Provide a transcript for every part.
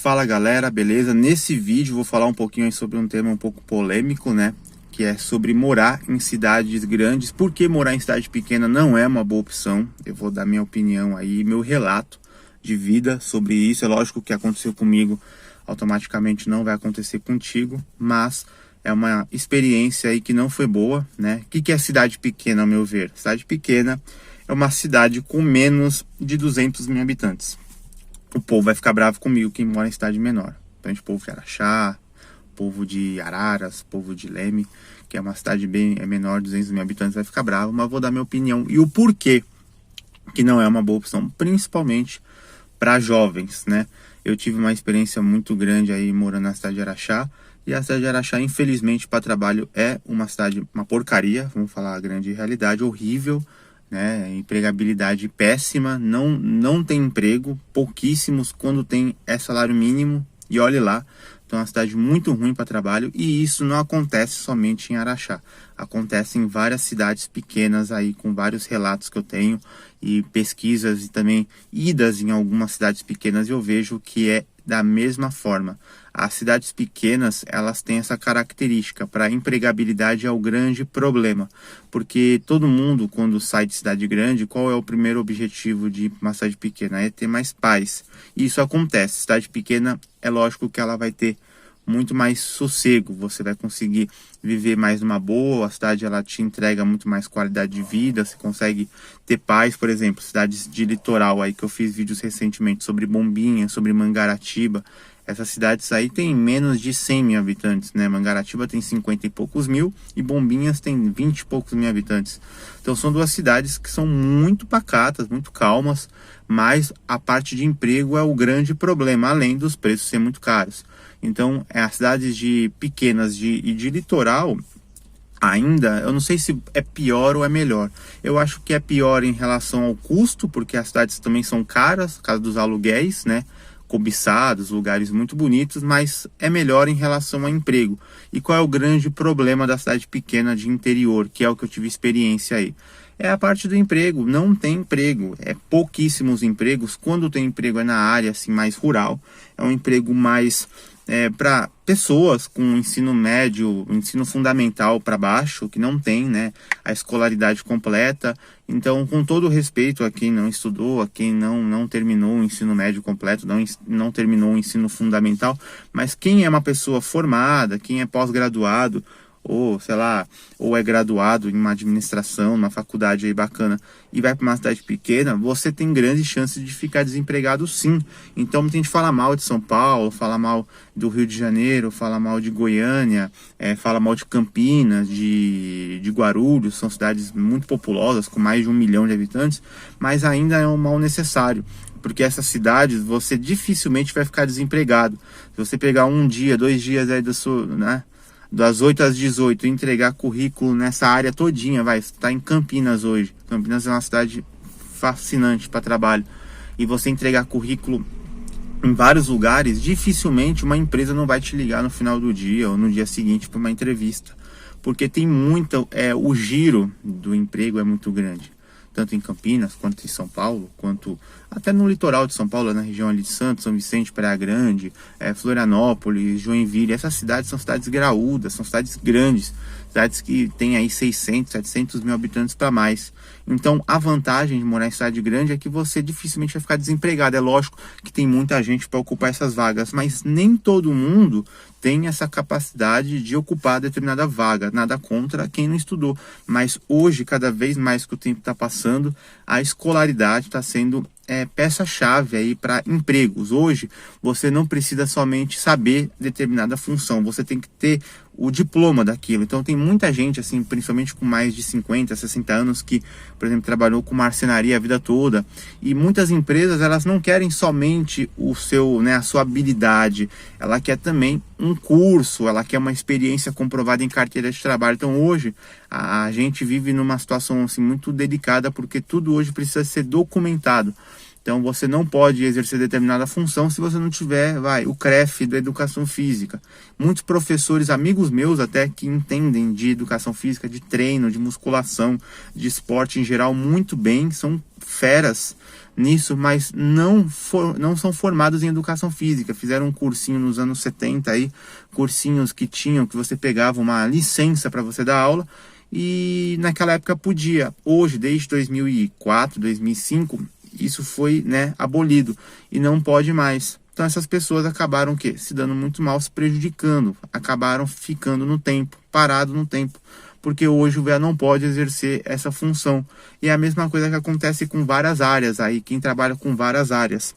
Fala galera, beleza? Nesse vídeo vou falar um pouquinho aí sobre um tema um pouco polêmico, né? Que é sobre morar em cidades grandes. Por que morar em cidade pequena não é uma boa opção? Eu vou dar minha opinião aí, meu relato de vida sobre isso. É lógico que aconteceu comigo, automaticamente não vai acontecer contigo, mas é uma experiência aí que não foi boa, né? O que é cidade pequena, ao meu ver? Cidade pequena é uma cidade com menos de 200 mil habitantes. O povo vai ficar bravo comigo, quem mora em cidade menor. Principalmente o povo de Araxá, povo de Araras, povo de Leme, que é uma cidade bem menor, 200 mil habitantes, vai ficar bravo, mas vou dar minha opinião e o porquê que não é uma boa opção, principalmente para jovens, né? Eu tive uma experiência muito grande aí morando na cidade de Araxá, e a cidade de Araxá, infelizmente, para trabalho é uma cidade, uma porcaria, vamos falar a grande realidade, horrível, né? Empregabilidade péssima, não tem emprego, pouquíssimos, quando tem é salário mínimo, e olhe lá. Então é uma cidade muito ruim para trabalho, e isso não acontece somente em Araxá, acontece em várias cidades pequenas aí, com vários relatos que eu tenho e pesquisas e também idas em algumas cidades pequenas, eu vejo que é da mesma forma. As cidades pequenas, elas têm essa característica, para empregabilidade é o grande problema, porque todo mundo, quando sai de cidade grande, qual é o primeiro objetivo de uma cidade pequena? É ter mais paz. E isso acontece. Cidade pequena, é lógico que ela vai ter muito mais sossego, você vai conseguir viver mais numa boa, a cidade ela te entrega muito mais qualidade de vida, você consegue ter paz. Por exemplo, cidades de litoral aí que eu fiz vídeos recentemente sobre Bombinhas, sobre Mangaratiba, essas cidades aí tem menos de 100 mil habitantes, né? Mangaratiba tem 50 e poucos mil e Bombinhas tem 20 e poucos mil habitantes. Então são duas cidades que são muito pacatas, muito calmas, mas a parte de emprego é o grande problema, além dos preços serem muito caros. Então, as cidades pequenas e de litoral, ainda, eu não sei se é pior ou é melhor. Eu acho que é pior em relação ao custo, porque as cidades também são caras, por causa dos aluguéis, né? Cobiçados, lugares muito bonitos, mas é melhor em relação ao emprego. E qual é o grande problema da cidade pequena de interior, que é o que eu tive experiência aí? É a parte do emprego, não tem emprego, é pouquíssimos empregos. Quando tem emprego é na área assim, mais rural, é um emprego mais para pessoas com ensino médio, ensino fundamental para baixo, que não tem, né, a escolaridade completa. Então, com todo respeito a quem não estudou, a quem não terminou o ensino médio completo, não terminou o ensino fundamental, mas quem é uma pessoa formada, quem é pós-graduado, ou sei lá, ou é graduado em uma administração, numa faculdade aí bacana, e vai para uma cidade pequena, você tem grandes chances de ficar desempregado, sim. Então muita gente fala mal de São Paulo, fala mal do Rio de Janeiro, fala mal de Goiânia, fala mal de Campinas, de Guarulhos, são cidades muito populosas, com mais de 1 milhão de habitantes, mas ainda é um mal necessário, porque essas cidades você dificilmente vai ficar desempregado. Se você pegar um dia, 2 dias aí né, das 8 às 18, entregar currículo nessa área todinha, vai, você está em Campinas hoje. Campinas é uma cidade fascinante para trabalho. E você entregar currículo em vários lugares, dificilmente uma empresa não vai te ligar no final do dia ou no dia seguinte para uma entrevista. Porque tem muita, o giro do emprego é muito grande. Tanto em Campinas, quanto em São Paulo, quanto até no litoral de São Paulo, na região ali de Santos, São Vicente, Praia Grande, Florianópolis, Joinville. Essas cidades são cidades graúdas, são cidades grandes, cidades que têm aí 600, 700 mil habitantes para mais. Então, a vantagem de morar em cidade grande é que você dificilmente vai ficar desempregado. É lógico que tem muita gente para ocupar essas vagas, mas nem todo mundo tem essa capacidade de ocupar determinada vaga. Nada contra quem não estudou, mas hoje, cada vez mais que o tempo está passando, a escolaridade está sendo peça-chave aí para empregos. Hoje, você não precisa somente saber determinada função, você tem que ter o diploma daquilo. Então tem muita gente, assim, principalmente com mais de 50, 60 anos, que, por exemplo, trabalhou com marcenaria a vida toda, e muitas empresas, elas não querem somente a sua habilidade, ela quer também um curso, ela quer uma experiência comprovada em carteira de trabalho. Então hoje a gente vive numa situação assim muito delicada, porque tudo hoje precisa ser documentado. Então você não pode exercer determinada função se você não tiver, o CREF da educação física. Muitos professores, amigos meus até, que entendem de educação física, de treino, de musculação, de esporte em geral muito bem, são feras nisso, mas não são formados em educação física. Fizeram um cursinho nos anos 70 aí, cursinhos que você pegava uma licença para você dar aula, e naquela época podia. Hoje, desde 2004, 2005, isso foi, abolido e não pode mais. Então essas pessoas acabaram se dando muito mal, se prejudicando, acabaram ficando no tempo, parado no tempo, porque hoje o VA não pode exercer essa função. E é a mesma coisa que acontece com várias áreas aí, quem trabalha com várias áreas.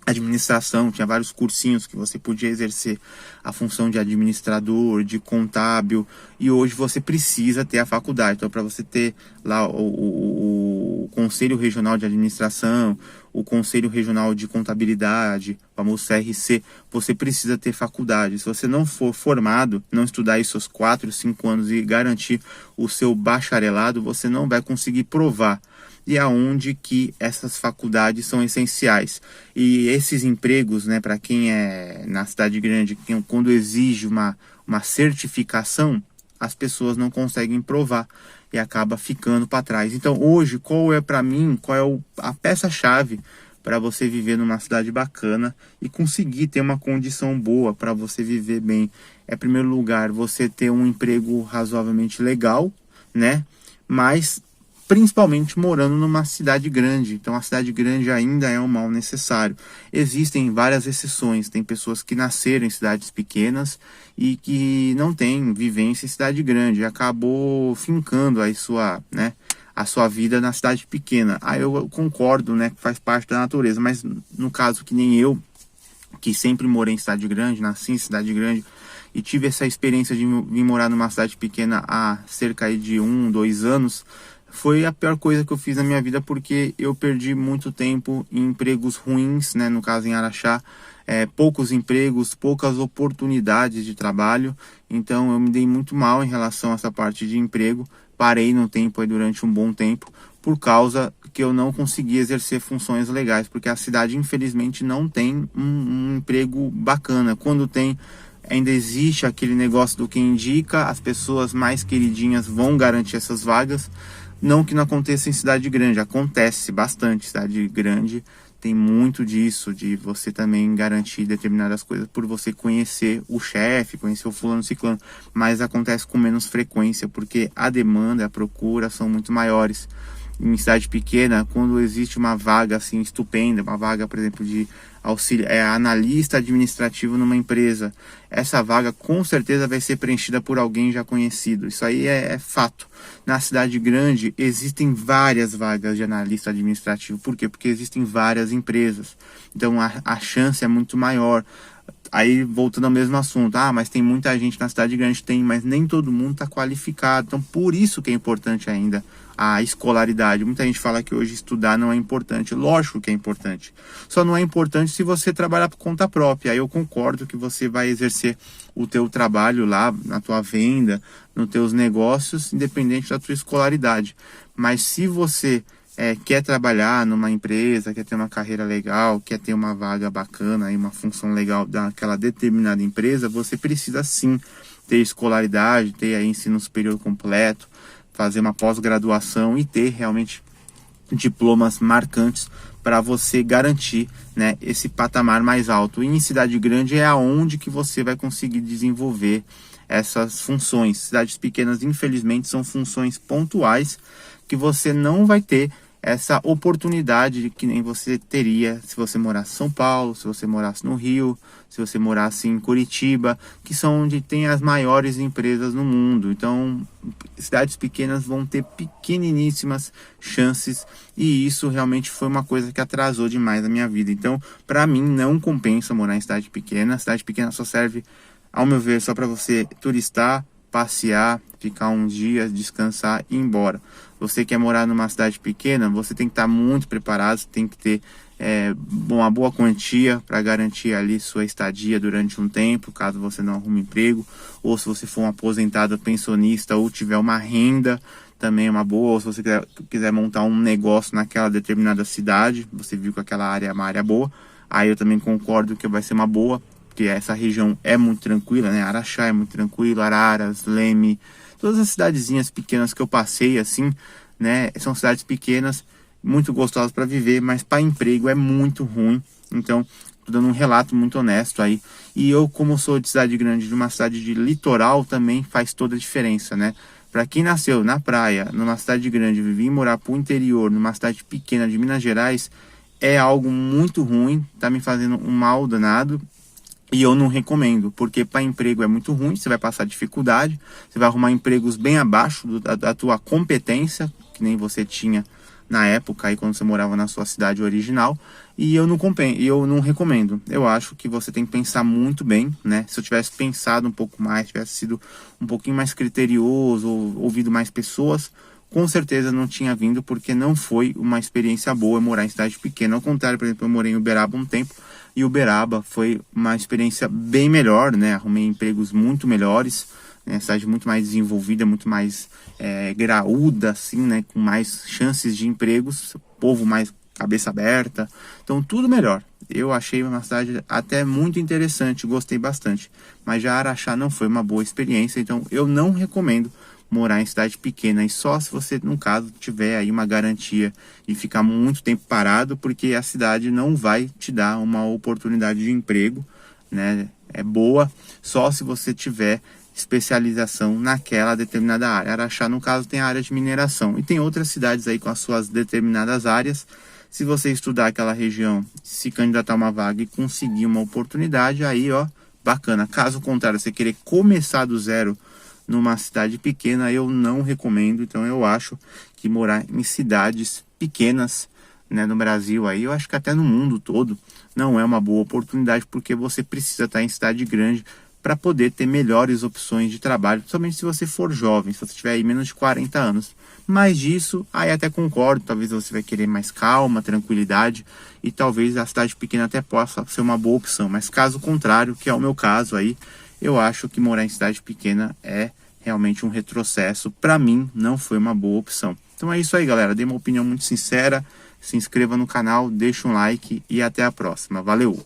Administração, tinha vários cursinhos que você podia exercer a função de administrador, de contábil, e hoje você precisa ter a faculdade. Então, para você ter lá o Conselho Regional de Administração, o Conselho Regional de Contabilidade, o famoso CRC, você precisa ter faculdade. Se você não for formado, não estudar aí seus 4, 5 anos e garantir o seu bacharelado, você não vai conseguir provar. E aonde que essas faculdades são essenciais. E esses empregos, para quem é na cidade grande, quando exige uma certificação, as pessoas não conseguem provar e acaba ficando para trás. Então hoje, qual é a peça-chave para você viver numa cidade bacana e conseguir ter uma condição boa para você viver bem? Em primeiro lugar, você ter um emprego razoavelmente legal, mas principalmente morando numa cidade grande. Então a cidade grande ainda é um mal necessário. Existem várias exceções, tem pessoas que nasceram em cidades pequenas e que não têm vivência em cidade grande, e acabou fincando aí a sua vida na cidade pequena. Aí eu concordo, que faz parte da natureza, mas no caso que nem eu, que sempre morei em cidade grande, nasci em cidade grande, e tive essa experiência de vir morar numa cidade pequena há cerca aí de 1, 2 anos, foi a pior coisa que eu fiz na minha vida, porque eu perdi muito tempo em empregos ruins, no caso em Araxá, poucos empregos, poucas oportunidades de trabalho. Então eu me dei muito mal em relação a essa parte de emprego, parei no tempo aí durante um bom tempo, por causa que eu não consegui exercer funções legais, porque a cidade infelizmente não tem um emprego bacana. Quando tem, ainda existe aquele negócio do que indica, as pessoas mais queridinhas vão garantir essas vagas. Não que não aconteça em cidade grande, acontece bastante. Cidade grande tem muito disso, de você também garantir determinadas coisas por você conhecer o chefe, conhecer o fulano ciclano, mas acontece com menos frequência, porque a demanda e a procura são muito maiores. Em cidade pequena, quando existe uma vaga assim estupenda, uma vaga, por exemplo, de analista administrativo numa empresa, essa vaga com certeza vai ser preenchida por alguém já conhecido. Isso aí é fato. Na cidade grande existem várias vagas de analista administrativo. Por quê? Porque existem várias empresas. Então a chance é muito maior. Aí, voltando ao mesmo assunto, mas tem muita gente na cidade grande, mas nem todo mundo está qualificado. Então, por isso que é importante ainda a escolaridade. Muita gente fala que hoje estudar não é importante. Lógico que é importante. Só não é importante se você trabalhar por conta própria. Aí eu concordo que você vai exercer o teu trabalho lá, na tua venda, nos teus negócios, independente da tua escolaridade. Mas se você quer trabalhar numa empresa, quer ter uma carreira legal, quer ter uma vaga bacana, uma função legal daquela determinada empresa, você precisa sim ter escolaridade, ter aí ensino superior completo, fazer uma pós-graduação e ter realmente diplomas marcantes para você garantir esse patamar mais alto. E em cidade grande é aonde que você vai conseguir desenvolver essas funções. Cidades pequenas, infelizmente, são funções pontuais que você não vai ter essa oportunidade que nem você teria se você morasse em São Paulo, se você morasse no Rio, se você morasse em Curitiba, que são onde tem as maiores empresas no mundo. Então, cidades pequenas vão ter pequeniníssimas chances, e isso realmente foi uma coisa que atrasou demais a minha vida. Então, para mim, não compensa morar em cidade pequena. Cidade pequena só serve, ao meu ver, só para você turistar, passear, ficar uns dias, descansar e ir embora. Você quer morar numa cidade pequena, você tem que estar muito preparado, você tem que ter uma boa quantia para garantir ali sua estadia durante um tempo, caso você não arrume emprego, ou se você for um aposentado, pensionista, ou tiver uma renda também é uma boa, ou se você quiser montar um negócio naquela determinada cidade, você viu que aquela área é uma área boa, aí eu também concordo que vai ser uma boa, porque essa região é muito tranquila, né? Araxá é muito tranquilo, Araras, Leme, todas as cidadezinhas pequenas que eu passei, assim, né? São cidades pequenas, muito gostosas para viver, mas para emprego é muito ruim. Então, tô dando um relato muito honesto aí. E eu, como sou de cidade grande, de uma cidade de litoral, também faz toda a diferença, né? Para quem nasceu na praia, numa cidade grande, vir morar para o interior, numa cidade pequena de Minas Gerais, é algo muito ruim, tá me fazendo um mal danado. E eu não recomendo, porque para emprego é muito ruim, você vai passar dificuldade, você vai arrumar empregos bem abaixo da tua competência, que nem você tinha na época aí quando você morava na sua cidade original, e eu não recomendo. Eu acho que você tem que pensar muito bem, né? Se eu tivesse pensado um pouco mais, tivesse sido um pouquinho mais criterioso, ou ouvido mais pessoas, com certeza não tinha vindo, porque não foi uma experiência boa morar em cidade pequena. Ao contrário, por exemplo, eu morei em Uberaba um tempo, e Uberaba foi uma experiência bem melhor, né? Arrumei empregos muito melhores, né? Cidade muito mais desenvolvida, muito mais graúda, assim, né? Com mais chances de empregos, povo mais cabeça aberta, então tudo melhor. Eu achei uma cidade até muito interessante, gostei bastante, mas já Araxá não foi uma boa experiência, então eu não recomendo morar em cidade pequena, e só se você, no caso, tiver aí uma garantia e ficar muito tempo parado, porque a cidade não vai te dar uma oportunidade de emprego, né? É boa só se você tiver especialização naquela determinada área. Araxá, no caso, tem a área de mineração, e tem outras cidades aí com as suas determinadas áreas. Se você estudar aquela região, se candidatar a uma vaga e conseguir uma oportunidade, aí, ó, bacana. Caso contrário, você querer começar do zero numa cidade pequena, eu não recomendo. Então eu acho que morar em cidades pequenas, né, no Brasil aí, eu acho que até no mundo todo, não é uma boa oportunidade, porque você precisa estar em cidade grande para poder ter melhores opções de trabalho, principalmente se você for jovem, se você tiver aí menos de 40 anos. Mais disso, aí até concordo, talvez você vai querer mais calma, tranquilidade, e talvez a cidade pequena até possa ser uma boa opção, mas caso contrário, que é o meu caso aí, eu acho que morar em cidade pequena é realmente um retrocesso. Para mim, não foi uma boa opção. Então é isso aí, galera. Dei uma opinião muito sincera. Se inscreva no canal, deixa um like e até a próxima. Valeu!